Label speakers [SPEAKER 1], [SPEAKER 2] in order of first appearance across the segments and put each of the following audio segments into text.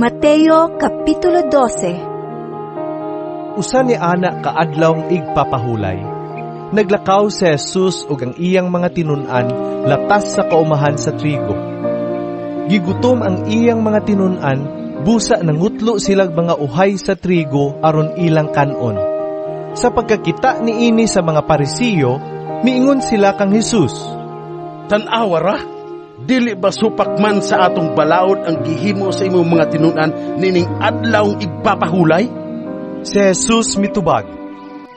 [SPEAKER 1] Mateo Kapitulo 12.
[SPEAKER 2] Usa ni ana kaadlawng igpapahulay. Naglakaw si Jesus ug ang iyang mga tinun-an latas sa kaumahan sa trigo. Gigutom ang iyang mga tinun-an, busa nangutlo silag mga uhay sa trigo aron ilang kanon. Sa pagkakita niini sa mga Parisiyo, miingon sila kang Jesus,
[SPEAKER 3] "Tan-awa ra, dili ba supak man sa atong balaod ang gihimo sa imong mga tinun-an nining adlawng igpapahulay?"
[SPEAKER 2] Si Jesus mitubag,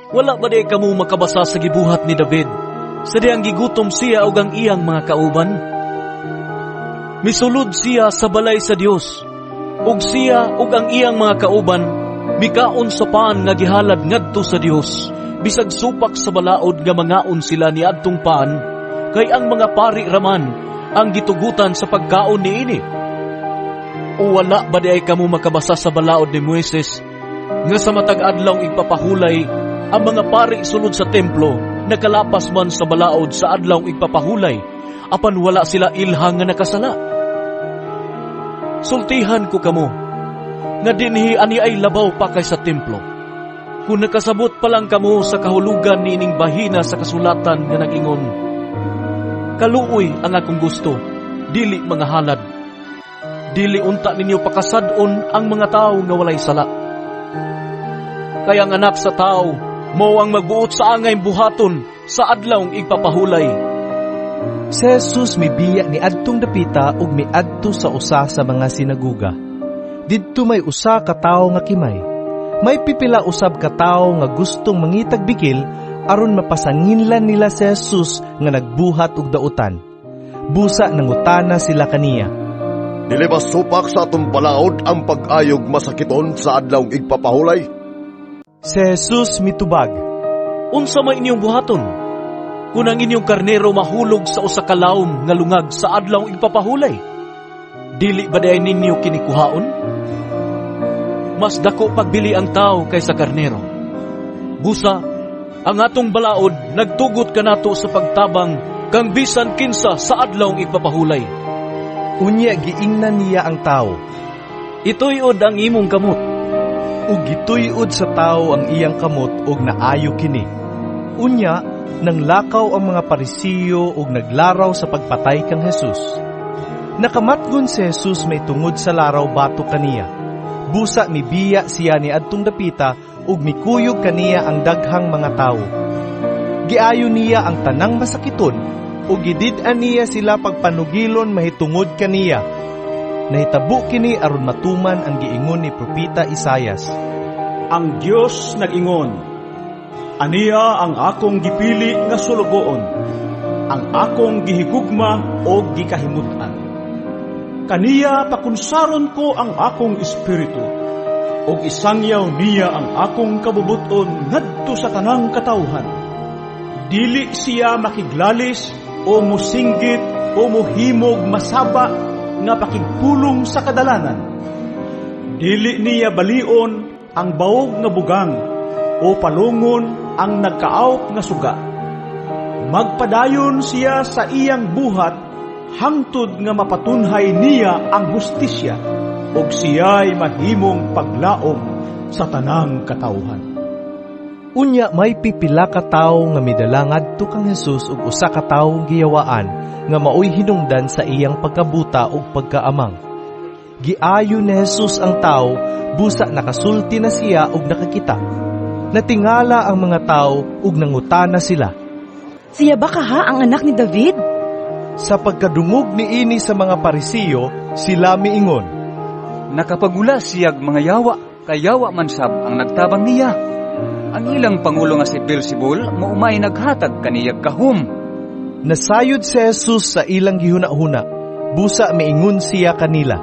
[SPEAKER 4] Wala ba di kamo makabasa sa gibuhat ni David? Sa diyang gigutom siya og ang iyang mga kauban? Misulod siya sa balay sa Dios, ug siya ug ang iyang mga kauban mikaon sa paan nga gihalad ngadto sa Dios, bisag supak sa balaod nga mangaon sila ni adtong paan, kay ang mga pari raman ang gitugutan sa pagkaon niini. O wala ba di kamo makabasa sa balaod ni Moises nga sa matag adlawng igpapahulay ang mga pari sulod sa templo nakalapas man sa balaod sa adlawng igpapahulay, apan wala sila ilhang nga nakasala. Sultihan ko kamo, nga dinhi ani ay labaw pa kay sa templo. Kung nakasabot pa lang kamo sa kahulugan niining bahina sa kasulatan nga nag-ingon, "Kaluoy ang akong gusto, dili mga halad. Dili unta ninyo pakasadon ang mga tao nga walay sala. Kaya ang anak sa tao, mao ang magbuot sa angay buhaton sa adlawng igpapahulay."
[SPEAKER 2] Si Jesus mibiya ni adtong dapita ug miadto sa usa sa mga sinaguga. Didto may usa ka tawo nga kimay. May pipila usab ka tawo nga gustong mangitag bikil aron mapasanginlan nila si Jesus nga nagbuhat og dautan. Busa nangutana sila kaniya,
[SPEAKER 5] "Dili ba supak sa atong balaod ang pag-ayog masakiton sa adlawng igpapahulay?"
[SPEAKER 2] Si Jesus mitubag,
[SPEAKER 4] Unsa may inyong buhaton? Kung ang inyong karnero mahulog sa usa ka lawom nga lungag sa adlawng igpapahulay, dili ba dayon ninyo kinikuhaon? Mas dako pagbili ang tao kaysa karnero. Busa, ang atong balaod nagtugot kanato sa pagtabang kang bisan kinsa sa adlawng igpapahulay.
[SPEAKER 2] Unya giingnan niya ang tawo,
[SPEAKER 4] Ituy-od ang imong kamot.
[SPEAKER 2] ug gituy-od sa tawo ang iyang kamot ug naayo kini. Unya, nanglakaw ang mga Parisiyo ug naglaraw sa pagpatay kang Jesus. Nakamatgon si Jesus may tungod sa laraw bato kaniya. Busa mibiya siya ni adtong dapita ug mikuyog kaniya ang daghang mga tawo. Giayo niya ang tanang masakiton ug gidid-an niya sila pagpanugilon mahitungod kaniya. Nahitabo kini aron matuman ang giingon ni propeta Isaias.
[SPEAKER 6] Ang Dios nag-ingon, "Aniya ang akong gipili nga sulugoon, ang akong gihigugma o gikahimutan. Kaniya pakunsaron ko ang akong espiritu, o isangyaw niya ang akong kabubuton ngadto sa tanang katawhan. Dili siya makiglalis o musinggit o muhimog masaba nga pakigpulong sa kadalanan. Dili niya balion ang bawog nga bugang o palungon ang nagkaawp nga suga. Magpadayon siya sa iyang buhat hangtod nga mapatunhay niya ang hustisya ug siya'y mahimong paglaom sa tanang katawhan."
[SPEAKER 2] Unya may pipila ka tawo nga midala ngadto kang Jesus ug usa ka tawong giyawaan nga maoy hinungdan sa iyang pagkabuta ug pagkaamang. Giayo ni Jesus ang tawo, busa nakasulti na siya ug nakakita. Natingala ang mga tawo ug nangutana sila,
[SPEAKER 1] Siya ba kaha ang anak ni David?
[SPEAKER 2] Sa pagkadungog niini sa mga Parisiyo, sila miingon,
[SPEAKER 7] Nakapagula siyag mga yawa, kay yawa man sab ang nagtabang niya. Ang ilang pangulo nga si Beelzebul maumay naghatag kaniyag kahum.
[SPEAKER 2] Nasayod si Jesus sa ilang gihuna-huna, busa miingon siya kanila,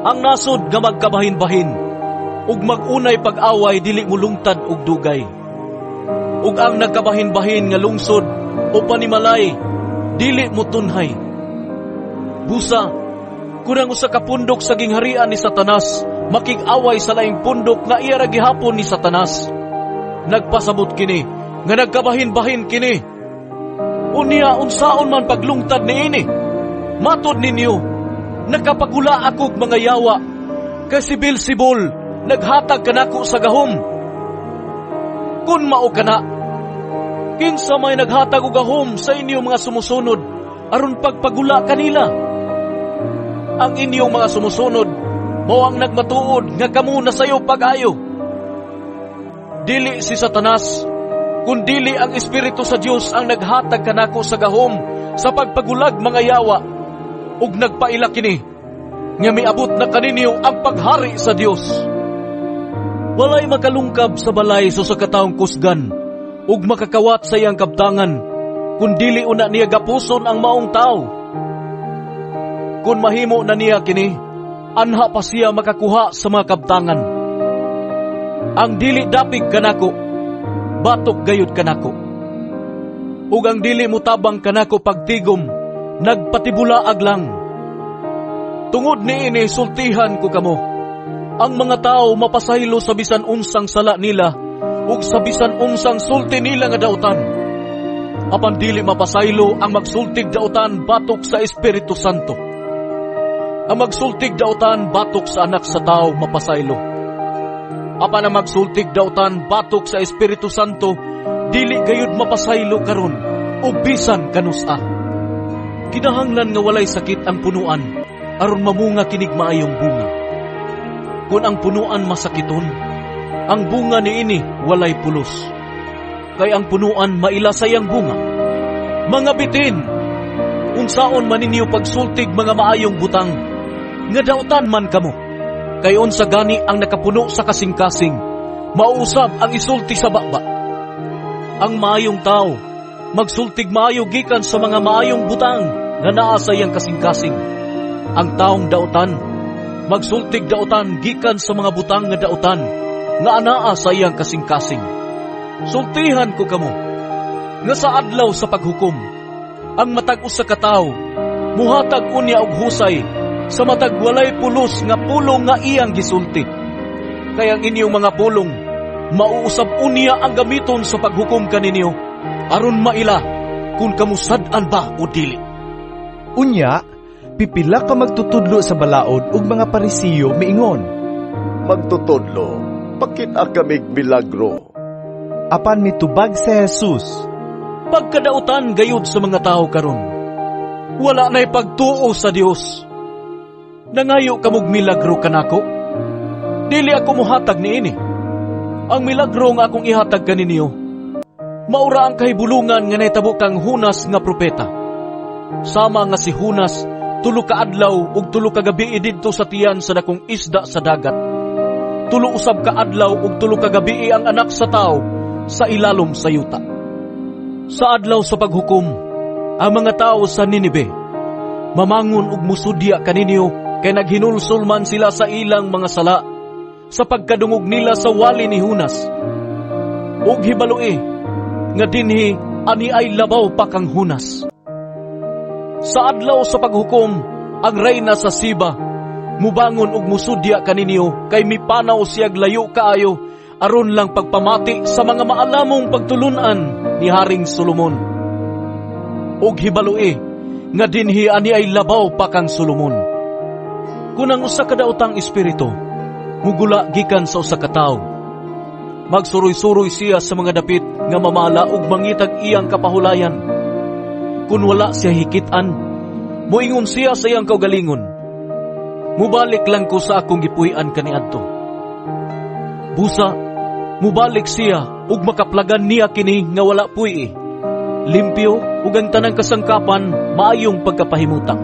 [SPEAKER 4] Ang nasod nga magkabahin-bahin, ug mag-unay pag-away dili mulungtad og dugay. Ug ang nagkabahin-bahin nga lungsod o panimalay, dili mutunhay. Busa, kunang usa ka pundok sa gingharian ni Satanas, makig-away sa laing pundok nga iya ra gihapon ni Satanas. Nagpasabot kini, nga nagkabahin-bahin kini. Unya unsaon man paglungtad niini? Matod ninyo, nakapagula akog mga yawa, Kay si Beelzebul naghatag kanako sa gahom. Kun mao kana, kinsa may naghatag og gahom sa inyong mga sumusunod aron pagpagula kanila? Ang inyong mga sumusunod mao ang nagmatuod nga kamo nasayo pag-ayo. Dili si Satanas, kundili ang Espiritu sa Dios ang naghatag kanako sa gahom sa pagpagulag mga yawa, ug nagpaila kini nga miabot na kaninyo ang paghari sa Dios. Walay makalungkab sa balay so sa kataong kusgan ug makakawat sa iyang kabtangan, kundili una niya gapuson ang maong tao. Kung mahimo na niya kini, anha pa siya makakuha sa mga kabtangan. Ang dili dapig kanako, batok gayud kanako. Ug ang dili mutabang kanako pagtigom, nagpatibulaag lang. Tungod niini sultihan ko kamo. Ang mga tao mapasaylo sa bisan unsang sala nila ug sa bisan unsang sulti nila nga dautan. Apan dili mapasaylo ang magsultig dautan batok sa Espiritu Santo. Ang magsultig dautan batok sa anak sa tao mapasaylo. Apan ang magsultig dautan batok sa Espiritu Santo dili gayud mapasaylo karon ug bisan kanusa. Kinahanglan nga walay sakit ang punuan aron mamunga kinig maayong bunga. Kung ang punuan masakiton, ang bunga niini walay pulos. Kay ang punuan mailasay ang bunga. Mga bitin, unsaon man ninyo pagsultig mga maayong butang, nga dautan man kamo. Kay unsa gani ang nakapuno sa kasing-kasing, mauusab ang isulti sa baba. Ang maayong tao, magsultig maayo gikan sa mga maayong butang nga naa sa iyang kasing-kasing. Ang taong dautan, magsultig dautan gikan sa mga butang nga dautan nga anaa sa iyang kasing-kasing. Sultihan ko kamo nga sa adlaw sa paghukom, ang matag usa ka tawo muhatag unya og husay sa matag walay pulos nga pulong nga iyang gisulti. Kay ang inyong mga pulong mauusab unya ang gamiton sa paghukom kaninyo aron maila kung kamusad-an ba o dili.
[SPEAKER 2] Unya, pipila ka magtutudlo sa balaod ug mga Parisiyo miingon,
[SPEAKER 5] Magtutudlo, pakita kamig milagro.
[SPEAKER 2] apan mitubag si Jesus.
[SPEAKER 4] Pagkadautan gayud sa mga tao karon, wala na'y pagtuo sa Dios. Nangayo kamog milagro kanako? Dili ako muhatag niini. Ang milagro nga akong ihatag kaninyo, maura ang kahibulungan nga nahitabo kang Hunas nga propeta. Sama nga si Hunas, 3 ka adlaw ug 3 ka gabi didto sa tiyan sa dakong isda sa dagat. 3 usab ka adlaw ug 3 ka gabi ang anak sa tao sa ilalom sa yuta. Sa adlaw sa paghukom, ang mga tao sa Ninive mamangon ug musudya kaninyo kay naghinulsol man sila sa ilang mga sala sa pagkadungog nila sa wali ni Hunas. Ug hibaloi nga dinhi ani ay labaw pa kang Hunas. Sa adlaw sa paghukom, ang reyna sa Siba mubangon ug musudya kaninyo kay mipanaw siyag layo kaayo aron lang pagpamati sa mga maalamong pagtulunan ni Haring Solomon. Ug hibaloi nga dinhi ani ay labaw pa kang Solomon. Kung ang usa ka daotang espiritu mugula gikan sa usa ka tawo, magsuroy-suroy siya sa mga dapit nga mamala ug mangitag iyang kapahulayan. Kung wala siya hikitan, moingon siya sa iyang kaugalingon, mubalik lang ko sa akong gipuy-an kaniadto. Busa, mubalik siya ug makaplagan niya kini nga wala puy. Limpyo ug ang tanang kasangkapan maayong pagkapahimutang.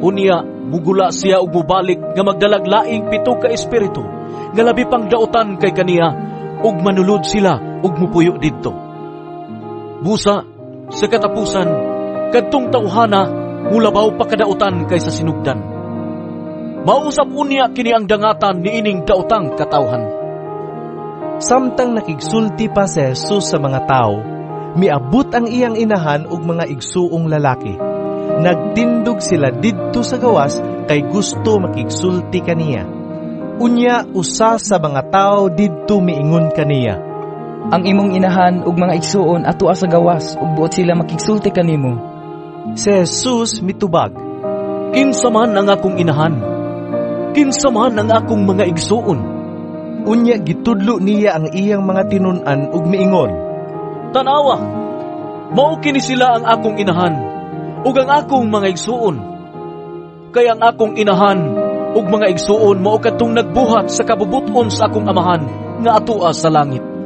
[SPEAKER 4] Unya, mugula siya ug mubalik nga magdalaglaing 7 ka espiritu nga labi pang dautan kay kaniya ug manulod sila ug mupuyo didto. Busa, sa katapusan, kadtong tawhana mulabaw pa kadautan kaysa sinugdan. Mausap unya kini ang dangatan ni ining daotang katawhan.
[SPEAKER 2] Samtang nakigsulti pa si Jesus sa mga tao, miabot ang iyang inahan ug mga igsuong lalaki. Nagtindog sila didto sa gawas kay gusto makigsulti kaniya. Unya usa sa mga tao didto miingon kaniya,
[SPEAKER 8] Ang imong inahan ug mga igsuon atua sa gawas ug buot sila makigsulti kanimo.
[SPEAKER 2] Si Jesus mitubag,
[SPEAKER 4] Kinsa man ang akong inahan Kinsa man ang akong mga igsuon?
[SPEAKER 2] Unya gitudlo niya ang iyang mga tinun-an ug miingon,
[SPEAKER 4] Tanawa, mao kini sila ang akong inahan, ug ang akong mga igsuon. Kaya ang akong inahan ug mga igsuon mao kadtong nagbuhat sa kabubuton sa akong amahan nga atoa sa langit.